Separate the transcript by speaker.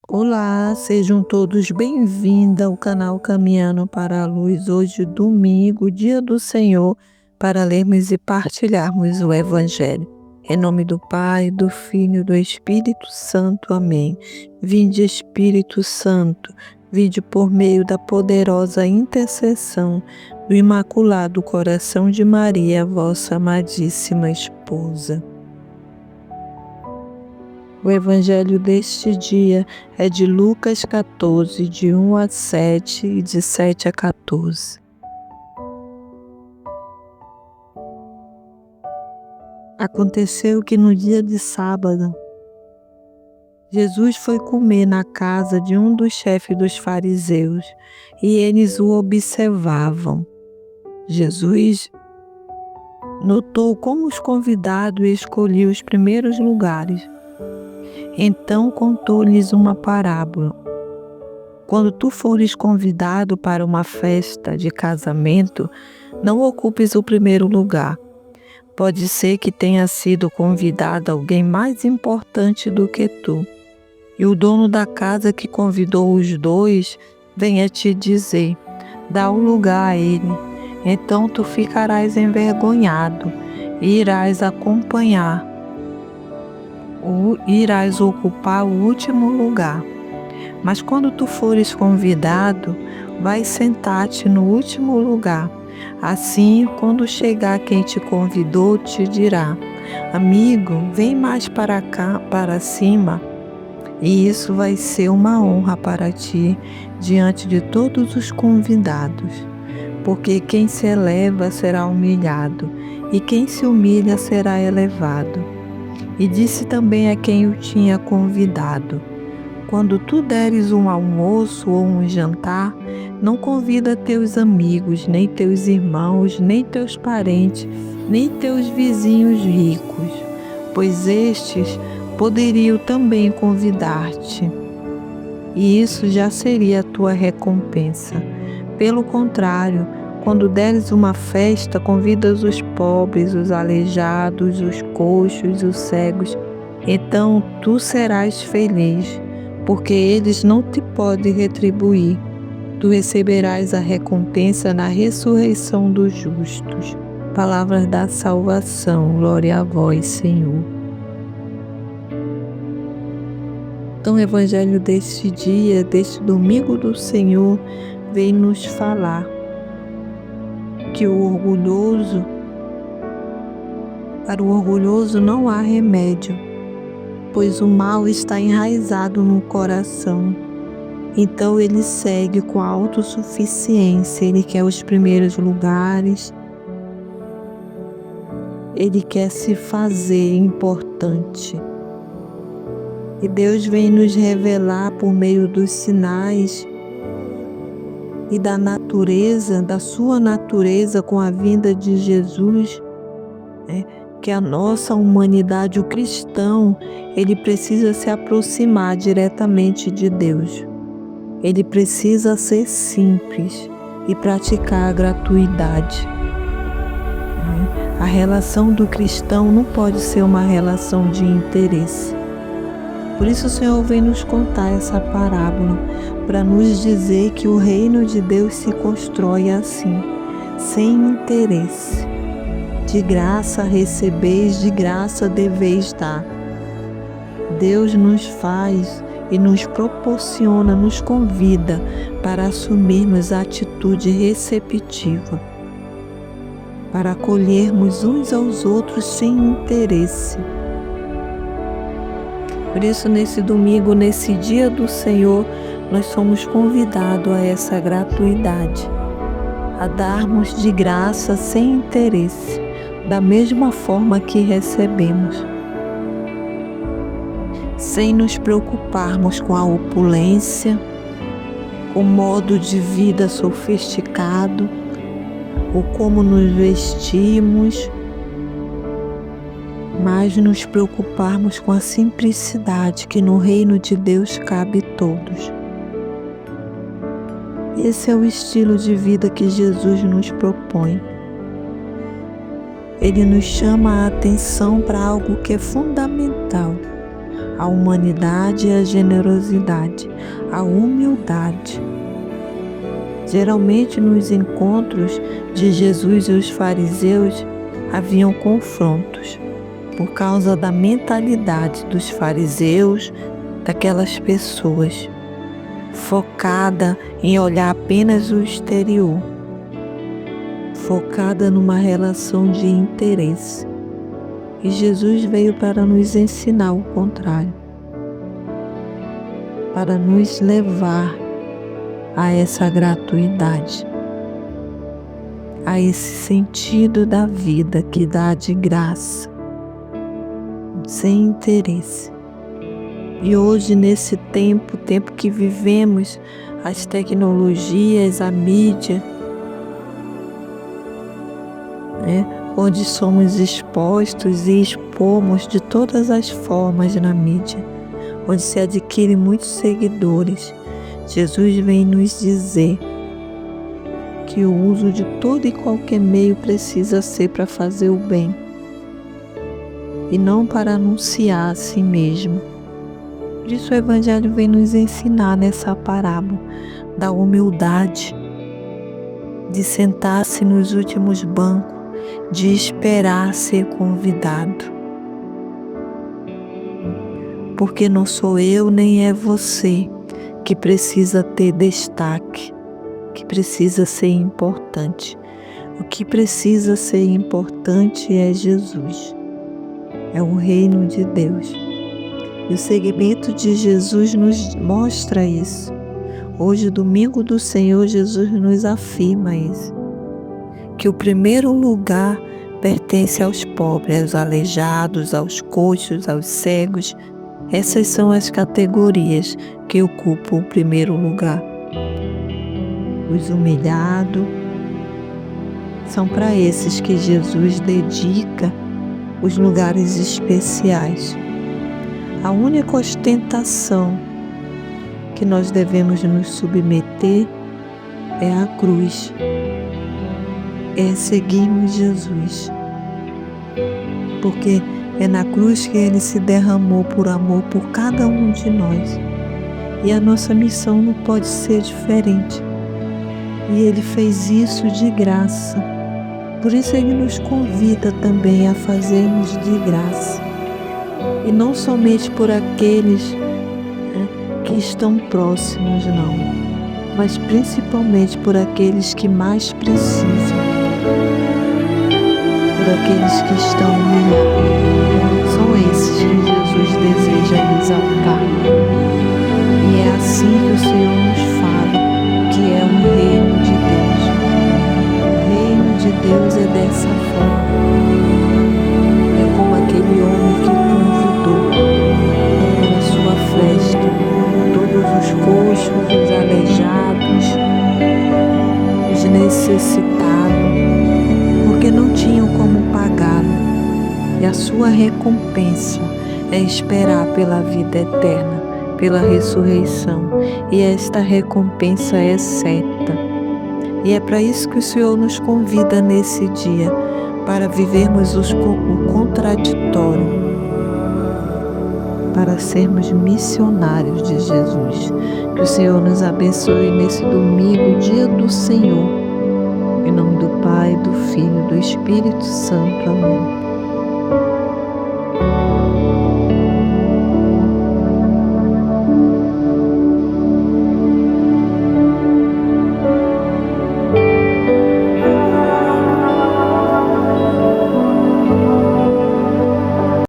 Speaker 1: Olá, sejam todos bem-vindos ao canal Caminhando para a Luz. Hoje, domingo, dia do Senhor, para lermos e partilharmos o Evangelho. Em nome do Pai, do Filho e do Espírito Santo. Amém. Vinde, Espírito Santo, vinde por meio da poderosa intercessão do Imaculado Coração de Maria, vossa amadíssima esposa. O evangelho deste dia é de Lucas 14, de 1 a 7 e de 7 a 14. Aconteceu que no dia de sábado, Jesus foi comer na casa de um dos chefes dos fariseus e eles o observavam. Jesus notou como os convidados escolhiam os primeiros lugares. Então contou-lhes uma parábola. Quando tu fores convidado para uma festa de casamento, não ocupes o primeiro lugar. Pode ser que tenha sido convidado alguém mais importante do que tu. E o dono da casa que convidou os dois venha te dizer: dá o lugar a ele. Então tu ficarás envergonhado e irás ocupar o último lugar. Mas quando tu fores convidado, vai sentar-te no último lugar. Assim, quando chegar quem te convidou, te dirá: amigo, vem mais para cá, para cima. E isso vai ser uma honra para ti diante de todos os convidados. Porque quem se eleva será humilhado, e quem se humilha será elevado. E disse também a quem o tinha convidado: quando tu deres um almoço ou um jantar, não convida teus amigos, nem teus irmãos, nem teus parentes, nem teus vizinhos ricos, pois estes poderiam também convidar-te. E isso já seria a tua recompensa. Pelo contrário, quando deres uma festa, convidas os pobres, os aleijados, os coxos, os cegos. Então tu serás feliz, porque eles não te podem retribuir. Tu receberás a recompensa na ressurreição dos justos. Palavras da salvação, glória a vós, Senhor. Então o evangelho deste dia, deste domingo do Senhor, vem nos falar que para o orgulhoso não há remédio, pois o mal está enraizado no coração. Então ele segue com a autossuficiência, ele quer os primeiros lugares, ele quer se fazer importante. E Deus vem nos revelar por meio dos sinais e da natureza, da sua natureza com a vinda de Jesus, que a nossa humanidade, o cristão, ele precisa se aproximar diretamente de Deus. Ele precisa ser simples e praticar a gratuidade. A relação do cristão não pode ser uma relação de interesse. Por isso o Senhor vem nos contar essa parábola, para nos dizer que o reino de Deus se constrói assim, sem interesse. De graça recebeis, de graça deveis dar. Deus nos faz e nos proporciona, nos convida para assumirmos a atitude receptiva, para acolhermos uns aos outros sem interesse. Por isso, nesse domingo, nesse dia do Senhor, nós somos convidados a essa gratuidade, a darmos de graça sem interesse, da mesma forma que recebemos, sem nos preocuparmos com a opulência, com o modo de vida sofisticado, ou como nos vestimos, mas nos preocuparmos com a simplicidade que no reino de Deus cabe todos. Esse é o estilo de vida que Jesus nos propõe. Ele nos chama a atenção para algo que é fundamental, a humanidade e a generosidade, a humildade. Geralmente nos encontros de Jesus e os fariseus haviam confrontos por causa da mentalidade dos fariseus, daquelas pessoas focada em olhar apenas o exterior, focada numa relação de interesse. E Jesus veio para nos ensinar o contrário, para nos levar a essa gratuidade, a esse sentido da vida que dá de graça, sem interesse. E hoje, nesse tempo que vivemos, as tecnologias, a mídia, onde somos expostos e expomos de todas as formas na mídia, onde se adquire muitos seguidores, Jesus vem nos dizer que o uso de todo e qualquer meio precisa ser para fazer o bem e não para anunciar a si mesmo. Por isso o Evangelho vem nos ensinar nessa parábola da humildade, de sentar-se nos últimos bancos, de esperar ser convidado. Porque não sou eu nem é você que precisa ter destaque, que precisa ser importante. O que precisa ser importante é Jesus, é o reino de Deus. E o segmento de Jesus nos mostra isso. Hoje, domingo do Senhor, Jesus nos afirma isso, que o primeiro lugar pertence aos pobres, aos aleijados, aos coxos, aos cegos. Essas são as categorias que ocupam o primeiro lugar. Os humilhados, são para esses que Jesus dedica os lugares especiais. A única ostentação que nós devemos nos submeter é a cruz, é seguirmos Jesus, porque é na cruz que Ele se derramou por amor por cada um de nós, e a nossa missão não pode ser diferente, e Ele fez isso de graça, por isso Ele nos convida também a fazermos de graça, e não somente por aqueles que estão próximos, não, mas principalmente por aqueles que mais precisam, por aqueles que estão humilhados. São esses que Jesus deseja exaltar. E é assim que o Senhor nos fala, que é o reino de Deus. O reino de Deus é dessa forma. É como aquele homem que convidou para sua festa todos os coxos, os aleijados, os necessitados, porque não tinham como pagá-lo. E a sua recompensa é esperar pela vida eterna, pela ressurreição. E esta recompensa é certa. E é para isso que o Senhor nos convida nesse dia, para vivermos o contraditório, para sermos missionários de Jesus. Que o Senhor nos abençoe nesse domingo, dia do Senhor. Em nome do Pai, do Filho e do Espírito Santo. Amém.